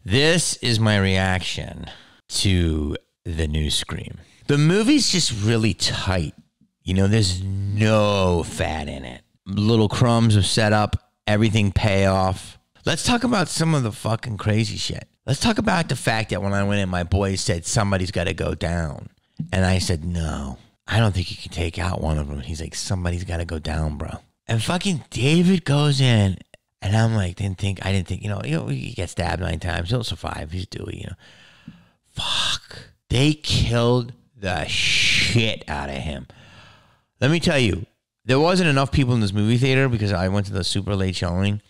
This is my reaction to the new Scream. The movie's just really tight. You know, there's no fat in it. Little crumbs of setup, everything pay off. Let's talk about some of the fucking crazy shit. Let's talk about the fact that when I went in, my boys said, somebody's got to go down. And I said, no, I don't think you can take out one of them. He's like, somebody's got to go down, bro. And fucking David goes in, and I'm like, I didn't think, you know, he gets stabbed 9 times. He'll survive. He's Dewey, you know. Fuck. They killed the shit out of him. Let me tell you, there wasn't enough people in this movie theater because I went to the super late showing.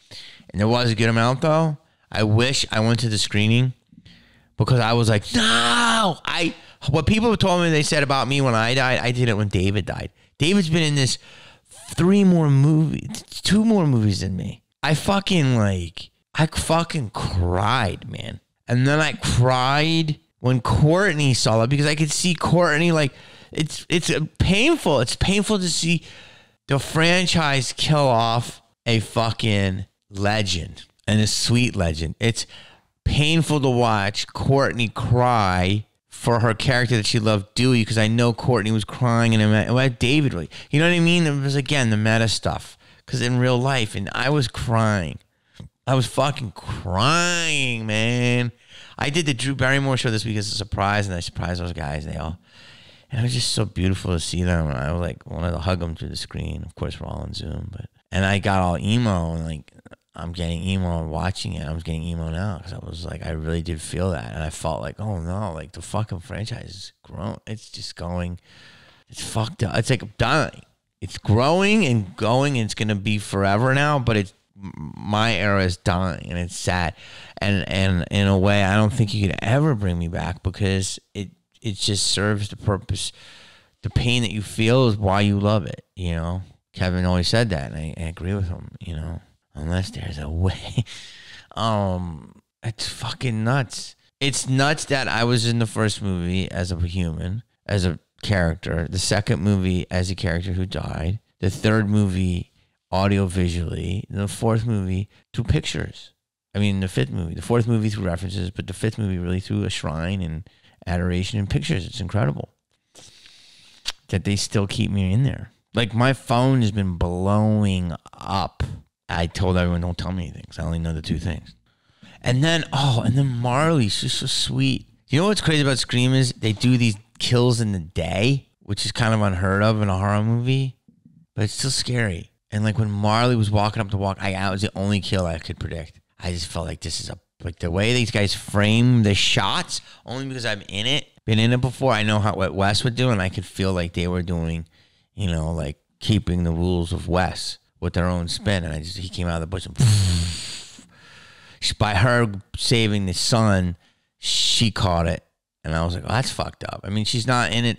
And there was a good amount, though. I wish I went to the screening because I was like, no. What people told me they said about me when I died, I did it when David died. David's been in this 2 more movies than me. I fucking cried, man. And then I cried when Courteney saw it because I could see Courteney it's painful. It's painful to see the franchise kill off a fucking legend and a sweet legend. It's painful to watch Courteney cry for her character that she loved, Dewey, because I know Courteney was crying and David really, you know what I mean? It was, again, the meta stuff. Because in real life, and I was crying. I was fucking crying, man. I did the Drew Barrymore show this week as a surprise, and I surprised those guys. And it was just so beautiful to see them. And I wanted to hug them through the screen. Of course, we're all on Zoom, and I got all emo, and I'm getting emo and watching it. I was getting emo now because I was like, I really did feel that, and I felt like, oh no, the fucking franchise is grown. It's just going. It's fucked up. It's like dying. It's growing and going, and it's going to be forever now, but my era is dying, and it's sad. And in a way, I don't think you could ever bring me back because it just serves the purpose. The pain that you feel is why you love it, you know? Kevin always said that, and I agree with him, you know? Unless there's a way. It's fucking nuts. It's nuts that I was in the first movie as a human, as a character, the second movie as a character who died, the third movie audio visually, and the fourth movie through pictures. I mean, the fifth movie, the fourth movie through references, but the fifth movie really through a shrine and adoration and pictures. It's incredible that they still keep me in there. My phone has been blowing up. I told everyone, don't tell me anything, because I only know the 2 things. And then Marley, she's so sweet. You know what's crazy about Scream is they do these kills in the day, which is kind of unheard of in a horror movie, but it's still scary. And when Marley was walking up the walk, I was the only kill I could predict. I just felt like this is the way these guys frame the shots, only because I'm in it, been in it before. I know what Wes would do, and I could feel like they were doing, you know, keeping the rules of Wes with their own spin. And he came out of the bush and by her saving the son, she caught it. And I was like, oh, that's fucked up. I mean, she's not in it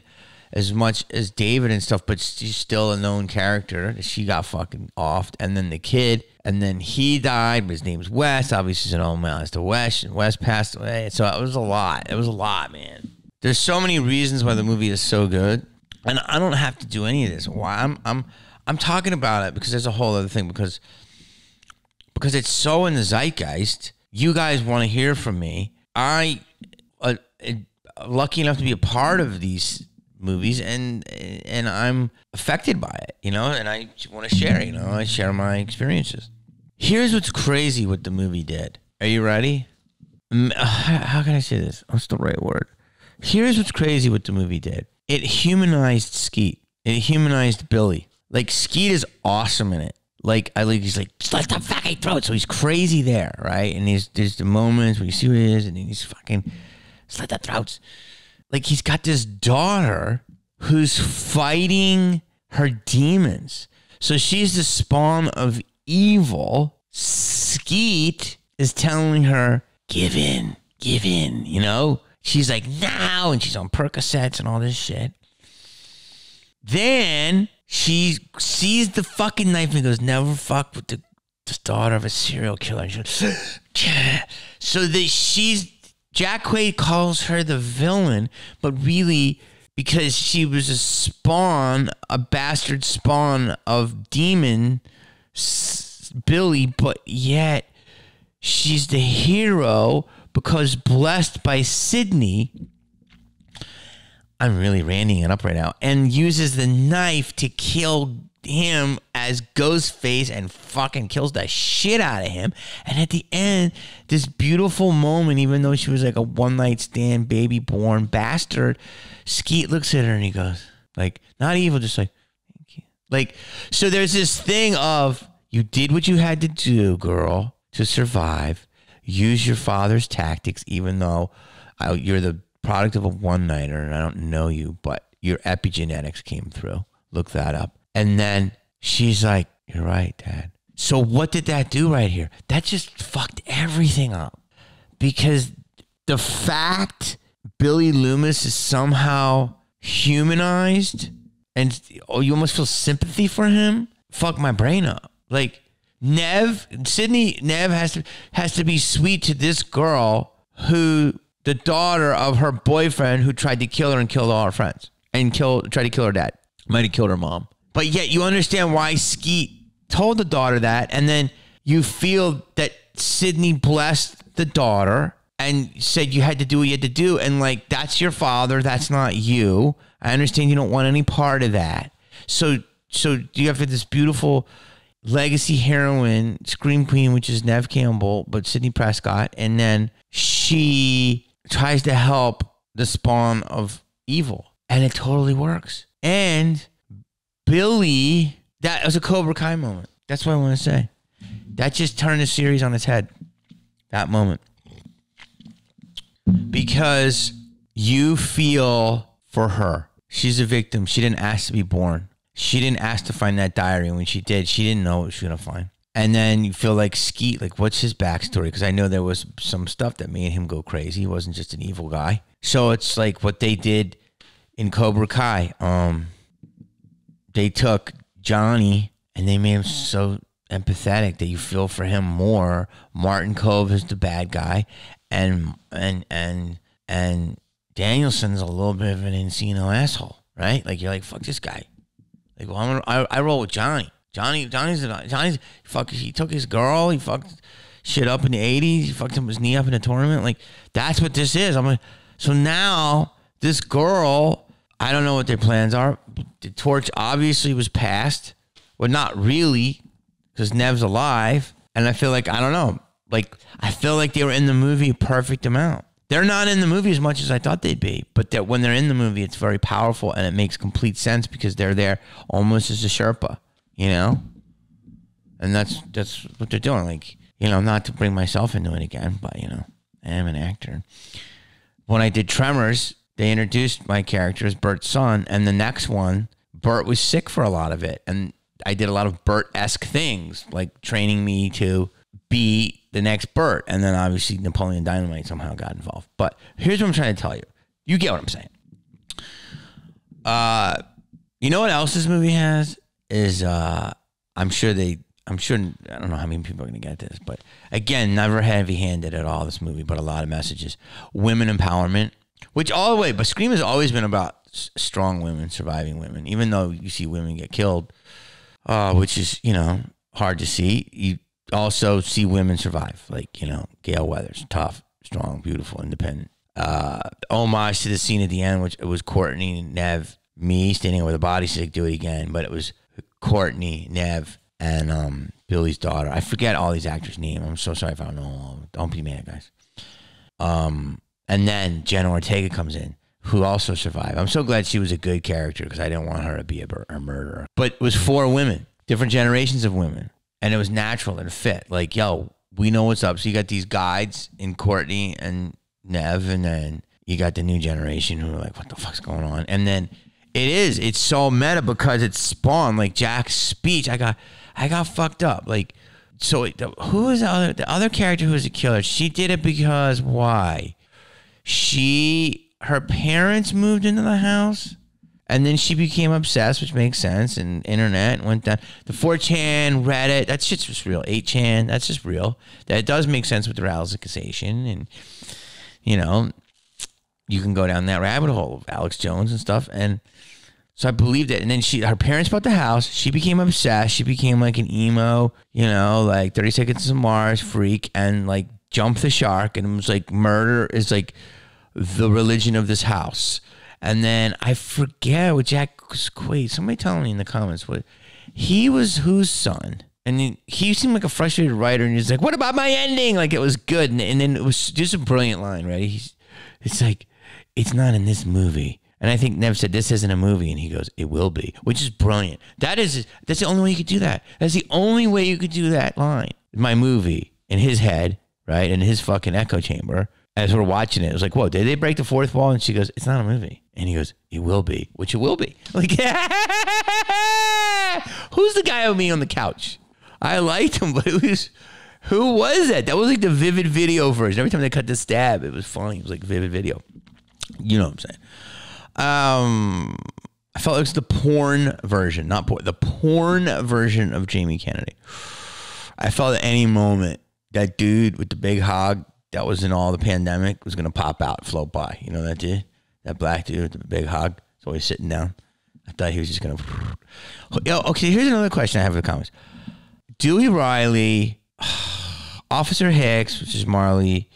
as much as David and stuff, but she's still a known character. She got fucking offed. And then the kid, and then he died, but his name's Wes. Obviously, he's an old man. It's to Wes, and Wes passed away. So it was a lot. It was a lot, man. There's so many reasons why the movie is so good. And I don't have to do any of this. Why I'm talking about it because there's a whole other thing. Because it's so in the zeitgeist. You guys want to hear from me. Lucky enough to be a part of these movies, and I'm affected by it, you know, and I want to share, you know, I share my experiences. Here's what's crazy what the movie did. Are you ready? How can I say this? What's the right word? Here's what's crazy what the movie did. It humanized Skeet. It humanized Billy. Skeet is awesome in it. He's like, slit the fucking throat. So he's crazy there, right? And there's the moments where you see who he is, and he's fucking slit the throats. He's got this daughter who's fighting her demons. So she's the spawn of evil. Skeet is telling her, give in, you know? She's like, no, and she's on Percocets and all this shit. Then she sees the fucking knife and goes, never fuck with the daughter of a serial killer. And she goes, so Jack Quaid calls her the villain, but really because she was a bastard spawn of demon Billy, but yet she's the hero because blessed by Sydney. I'm really randying it up right now. And uses the knife to kill him as Ghostface and fucking kills the shit out of him. And at the end, this beautiful moment, even though she was like a one-night stand, baby-born bastard, Skeet looks at her and he goes, like, not evil, just like, thank you. Like, so there's this thing of, you did what you had to do, girl, to survive. Use your father's tactics, even though you're the product of a one-nighter and I don't know you, but your epigenetics came through. Look that up. And then she's like, you're right, Dad. So what did that do right here? That just fucked everything up. Because the fact Billy Loomis is somehow humanized and you almost feel sympathy for him, fucked my brain up. Like, Neve has to be sweet to this girl who, the daughter of her boyfriend who tried to kill her and killed all her friends and tried to kill her dad. Might have killed her mom. But yet you understand why Skeet told the daughter that, and then you feel that Sydney blessed the daughter and said you had to do what you had to do, and like, that's your father, that's not you. I understand you don't want any part of that. So you have this beautiful legacy heroine, Scream Queen, which is Neve Campbell, but Sidney Prescott, and then she tries to help the spawn of evil, and it totally works. And Billy, that was a Cobra Kai moment. That's what I want to say. That just turned the series on its head. That moment. Because you feel for her. She's a victim. She didn't ask to be born. She didn't ask to find that diary. And when she did, she didn't know what she was going to find. And then you feel like Skeet, like, what's his backstory? Because I know there was some stuff that made him go crazy. He wasn't just an evil guy. So it's like what they did in Cobra Kai. They took Johnny and they made him so empathetic that you feel for him more. Martin Kove is the bad guy, and Danielson's a little bit of an Encino asshole, right? Like, you're like, fuck this guy. Like, well, I roll with Johnny. Johnny's he took his girl, he fucked shit up in the 80s, he fucked his knee up in a tournament. Like, that's what this is. So now this girl, I don't know what their plans are. The torch obviously was passed. Well, not really, because Neve's alive. And I feel like, I don't know. Like, I feel like they were in the movie a perfect amount. They're not in the movie as much as I thought they'd be. But that when they're in the movie, it's very powerful and it makes complete sense because they're there almost as a Sherpa, you know? And that's what they're doing. Like, you know, not to bring myself into it again, but, you know, I am an actor. When I did Tremors, they introduced my character as Bert's son, and the next one, Bert was sick for a lot of it. And I did a lot of Bert-esque things, like training me to be the next Bert. And then obviously Napoleon Dynamite somehow got involved. But here's what I'm trying to tell you. You get what I'm saying. You know what else this movie has? Is I don't know how many people are going to get this, but again, never heavy-handed at all, this movie, but a lot of messages. Women empowerment. Which all the way, but Scream has always been about strong women, surviving women, even though you see women get killed, which is, you know, hard to see. You also see women survive, like, you know, Gail Weathers, tough, strong, beautiful, independent. Homage to the scene at the end, which it was Courtney, Neve, me standing over the body, she's like, do it again, but it was Courtney, Neve, and Billy's daughter. I forget all these actors' names. I'm so sorry if I don't know all. Don't be mad, guys. And then Jenna Ortega comes in, who also survived. I'm so glad she was a good character because I didn't want her to be a murderer. But it was 4 women, different generations of women. And it was natural and fit. Like, yo, we know what's up. So you got these guides in Courtney and Neve, and then you got the new generation who are like, what the fuck's going on? And then it's so meta because it's spawned, like Jack's speech. I got fucked up. Like, so who is the other character who was a killer? She did it because why? Her parents moved into the house and then she became obsessed, which makes sense. And internet went down. The 4chan, Reddit, that shit's just real. 8chan, that's just real. That does make sense with the radicalization. And, you know, you can go down that rabbit hole of Alex Jones and stuff. And So I believed it. And then her parents bought the house. She became obsessed. She became like an emo, you know, like 30 Seconds to Mars freak, and like jumped the shark. And it was like murder is like the religion of this house. And then I forget what Jack Quaid, somebody tell me in the comments what he was, whose son? And he seemed like a frustrated writer, and he's like, what about my ending? Like it was good. And then it was just a brilliant line, right? It's like, it's not in this movie. And I think Neve said, this isn't a movie. And he goes, it will be, which is brilliant. That's the only way you could do that. That's the only way you could do that line. My movie in his head, right? In his fucking echo chamber. As we're watching it, it was like, whoa, did they break the fourth wall? And she goes, it's not a movie. And he goes, it will be, which it will be. Like, who's the guy with me on the couch? I liked him, but who was that? That was like the Vivid Video version. Every time they cut the stab, it was funny. It was like Vivid Video. You know what I'm saying? I felt it was the porn version, the porn version of Jamie Kennedy. I felt at any moment that dude with the big hog that was in all the pandemic was going to pop out, float by. You know that dude? That black dude with the big hog. He's always sitting down. I thought he was just going to... Okay, here's another question I have in the comments. Dewey Riley, Officer Hicks, which is Marley...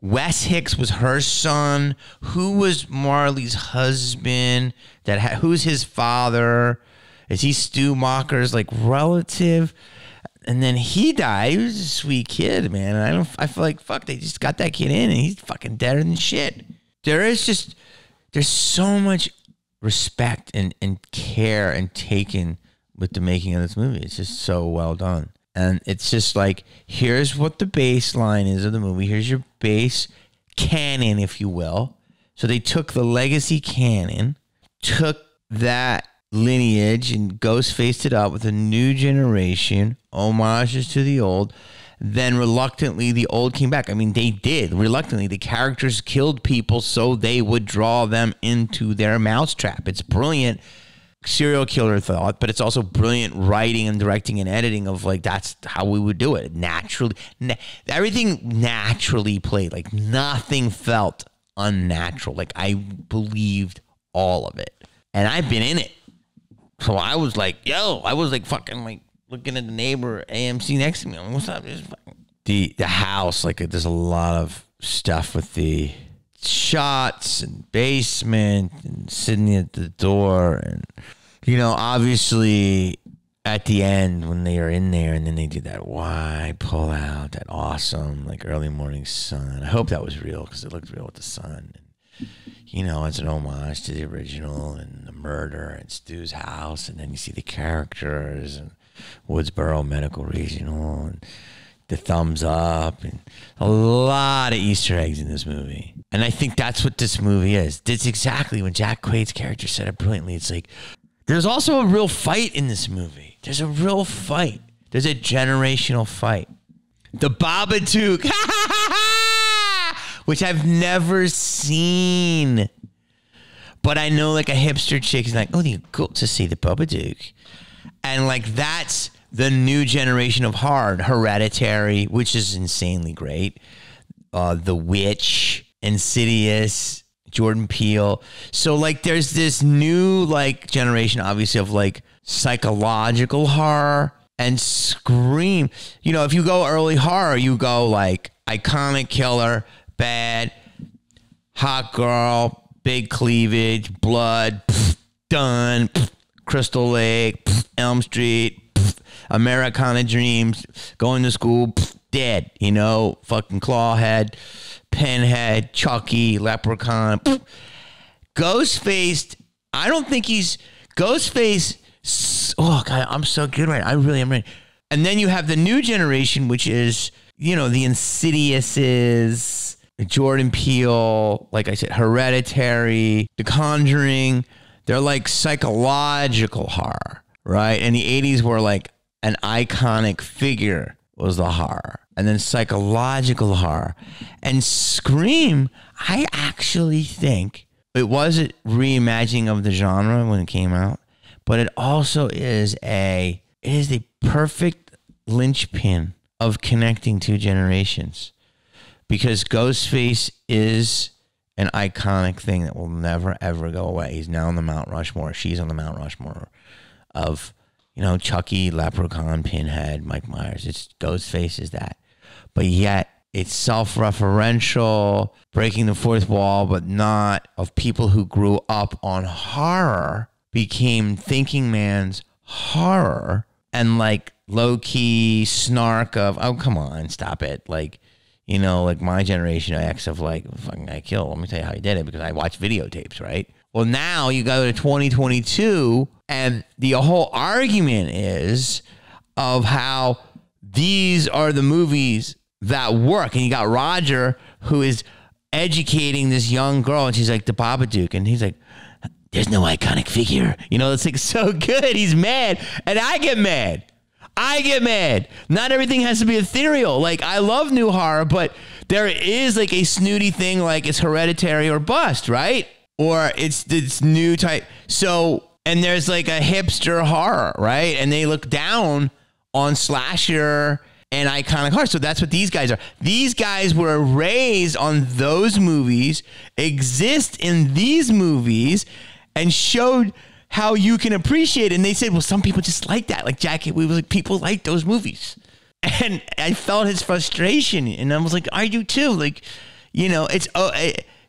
Wes Hicks was her son. Who was Marley's husband? Who's his father? Is he Stu Macher's like relative? And then he died. He was a sweet kid, man. And I feel like fuck. They just got that kid in, and he's fucking deader than shit. There's so much respect and care and taken with the making of this movie. It's just so well done. And it's just like, here's what the baseline is of the movie. Here's your base canon, if you will. So they took the legacy canon, took that lineage and Ghostfaced it up with a new generation, homages to the old. Then reluctantly, the old came back. I mean, they did. Reluctantly, the characters killed people so they would draw them into their mousetrap. It's brilliant. Serial killer thought, but it's also brilliant writing and directing and editing of like, that's how we would do it naturally. Everything naturally played, like nothing felt unnatural. Like I believed all of it, and I've been in it. So I was like, I was like fucking like looking at the neighbor AMC next to me. I'm like, what's up? The house, like there's a lot of stuff with the shots and basement and sitting at the door, and you know, obviously at the end when they are in there and then they do that wide pull out, that awesome like early morning sun. I hope that was real because it looked real with the sun, and you know, it's an homage to the original and the murder and Stu's house, and then you see the characters and Woodsboro Medical Regional and the thumbs up, and a lot of Easter eggs in this movie. And I think that's what this movie is. That's exactly when Jack Quaid's character said it brilliantly. It's like, there's also a real fight in this movie. There's a real fight. There's a generational fight. The Babadook, which I've never seen. But I know like a hipster chick is like, oh, you go to see the Babadook. And like, that's the new generation of horror. Hereditary, which is insanely great. The Witch, Insidious, Jordan Peele. So like there's this new like generation obviously of like psychological horror and Scream. You know, if you go early horror, you go like iconic killer, bad, hot girl, big cleavage, blood, done, Crystal Lake, Elm Street, Americana Dreams, going to school, dead, you know, fucking Clawhead, Pinhead, Chucky, Leprechaun, Ghostface. I don't think he's Ghostface. Oh God, I'm so good right now. I really am right. And then you have the new generation, which is, you know, the Insidiouses, Jordan Peele, like I said, Hereditary, The Conjuring. They're like psychological horror, right? And the 80s were like an iconic figure was the horror. And then psychological horror. And Scream, I actually think it was a reimagining of the genre when it came out, but it also is the perfect linchpin of connecting two generations, because Ghostface is an iconic thing that will never, ever go away. He's now on the Mount Rushmore. She's on the Mount Rushmore of, you know, Chucky, Leprechaun, Pinhead, Mike Myers. It's Ghostface is that. But yet, it's self-referential, breaking the fourth wall, but not of people who grew up on horror, became thinking man's horror, and like low-key snark of, oh, come on, stop it. Like, you know, like my generation X of like, fucking guy killed. Let me tell you how he did it because I watched videotapes, right? Well, now you go to 2022 and the whole argument is of how these are the movies that work. And you got Roger who is educating this young girl and she's like, the Babadook. And he's like, there's no iconic figure. You know, it's like so good. He's mad. And I get mad. Not everything has to be ethereal. Like, I love new horror, but there is like a snooty thing like it's Hereditary or bust, right? Or it's new type. So, and there's like a hipster horror, right? And they look down on slasher and iconic horror. So that's what these guys are. These guys were raised on those movies, exist in these movies, and showed how you can appreciate it. And they said, well, some people just like that. Like Jack Quaid was like, people like those movies. And I felt his frustration. And I was like, I do too. Like, you know,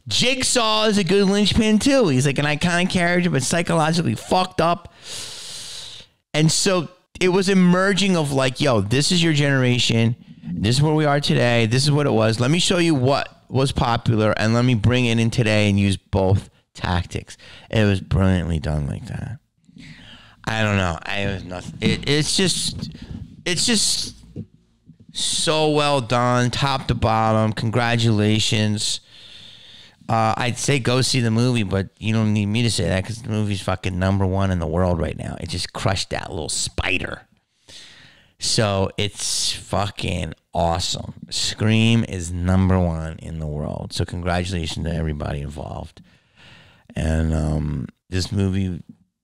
Jigsaw is a good linchpin too. He's like an iconic character, but psychologically fucked up. And so it was emerging of like, yo, this is your generation. This is where we are today. This is what it was. Let me show you what was popular and let me bring it in today and use both tactics. It was brilliantly done like that. I don't know. It was nothing. It's just so well done, top to bottom. Congratulations. I'd say go see the movie, but you don't need me to say that because the movie's fucking #1 in the world right now. It just crushed that little spider. So it's fucking awesome. Scream is #1 in the world. So congratulations to everybody involved. And this movie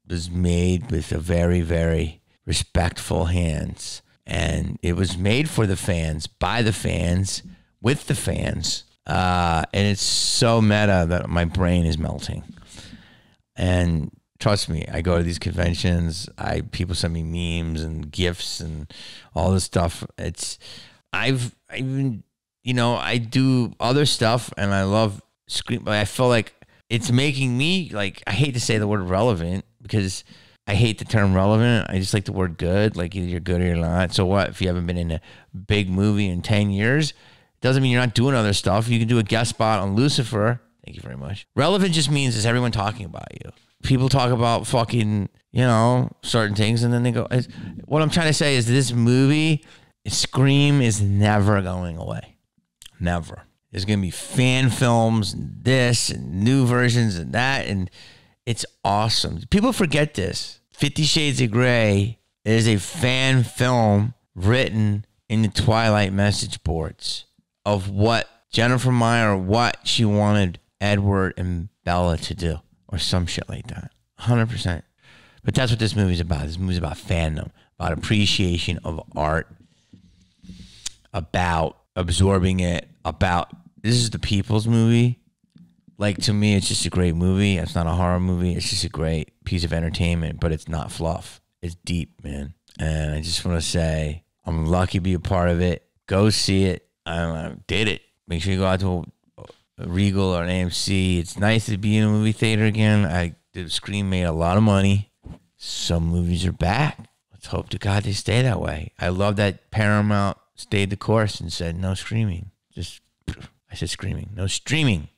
was made with a very, very respectful hands. And it was made for the fans, by the fans, with the fans. And it's so meta that my brain is melting. And trust me, I go to these conventions. People send me memes and GIFs and all this stuff. I do other stuff and I love Scream, but I feel like it's making me, like, I hate to say the word relevant because I hate the term relevant. I just like the word good. Like, either you're good or you're not. So what? If you haven't been in a big movie in 10 years, doesn't mean you're not doing other stuff. You can do a guest spot on Lucifer. Thank you very much. Relevant just means is everyone talking about you. People talk about fucking, certain things, and then they go, what I'm trying to say is this movie, Scream, is never going away. Never. There's going to be fan films and this and new versions and that, and it's awesome. People forget this. 50 Shades of Grey is a fan film written in the Twilight message boards of what Jennifer Meyer, what she wanted Edward and Bella to do, or some shit like that. 100%. But that's what this movie's about. This movie's about fandom, about appreciation of art, about absorbing it, about this is the people's movie. Like, to me, it's just a great movie. It's not a horror movie. It's just a great piece of entertainment, but it's not fluff. It's deep, man. And I just want to say I'm lucky to be a part of it. Go see it. I did it. Make sure you go out to a Regal or an AMC. It's nice to be in a movie theater again. Scream made a lot of money. Some movies are back. Let's hope to God they stay that way. I love that Paramount stayed the course and said no streaming. I said screaming. No streaming.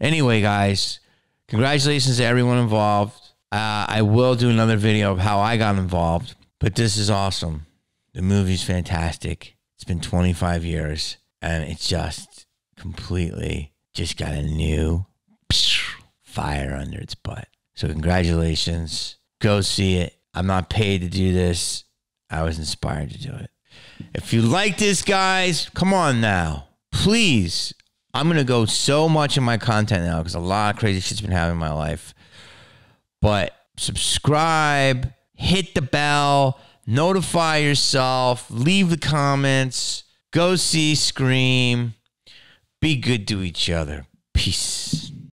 Anyway, guys, congratulations to everyone involved. I will do another video of how I got involved, but this is awesome. The movie's fantastic. It's been 25 years, and it's just completely just got a new fire under its butt. So congratulations. Go see it. I'm not paid to do this. I was inspired to do it. If you like this, guys, come on now. Please. I'm going to go so much in my content now because a lot of crazy shit's been happening in my life. But subscribe, hit the bell, notify yourself, leave the comments, go see Scream. Be good to each other. Peace.